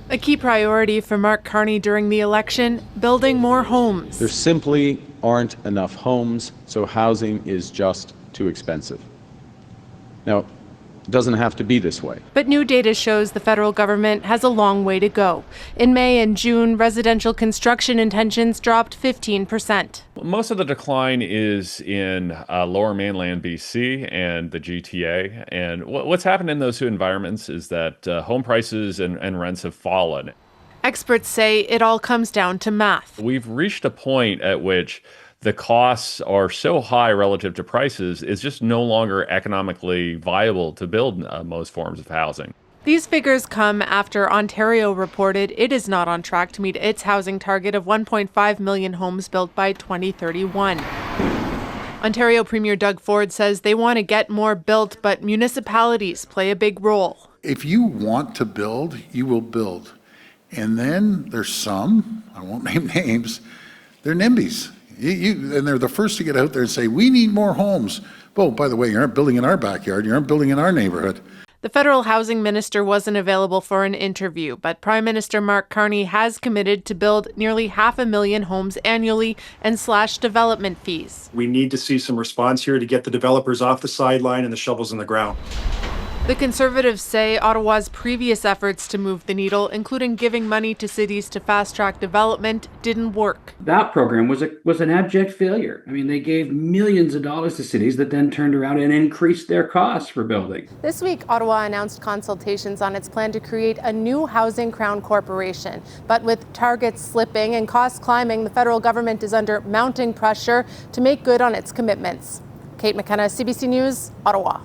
A key priority for Mark Carney during the election, building more homes. There simply aren't enough homes, so housing is just too expensive. Now, it doesn't have to be this way. But new data shows the federal government has a long way to go. In May and June, residential construction intentions dropped 15%. Most of the decline is in lower mainland BC and the GTA. And what's happened in those two environments is that home prices and rents have fallen. Experts say it all comes down to math. We've reached a point at which the costs are so high relative to prices, it's just no longer economically viable to build most forms of housing. These figures come after Ontario reported it is not on track to meet its housing target of 1.5 million homes built by 2031. Ontario Premier Doug Ford says they want to get more built, but municipalities play a big role. If you want to build, you will build. And then there's some, I won't name names, they're NIMBYs. And they're the first to get out there and say, we need more homes. Oh, by the way, you aren't building in our backyard. You aren't building in our neighborhood. The federal housing minister wasn't available for an interview, but Prime Minister Mark Carney has committed to build nearly 500,000 homes annually and slash development fees. We need to see some response here to get the developers off the sideline and the shovels in the ground. The Conservatives say Ottawa's previous efforts to move the needle, including giving money to cities to fast-track development, didn't work. That program was an abject failure. I mean, they gave millions of dollars to cities that then turned around and increased their costs for building. This week, Ottawa announced consultations on its plan to create a new housing crown corporation. But with targets slipping and costs climbing, the federal government is under mounting pressure to make good on its commitments. Kate McKenna, CBC News, Ottawa.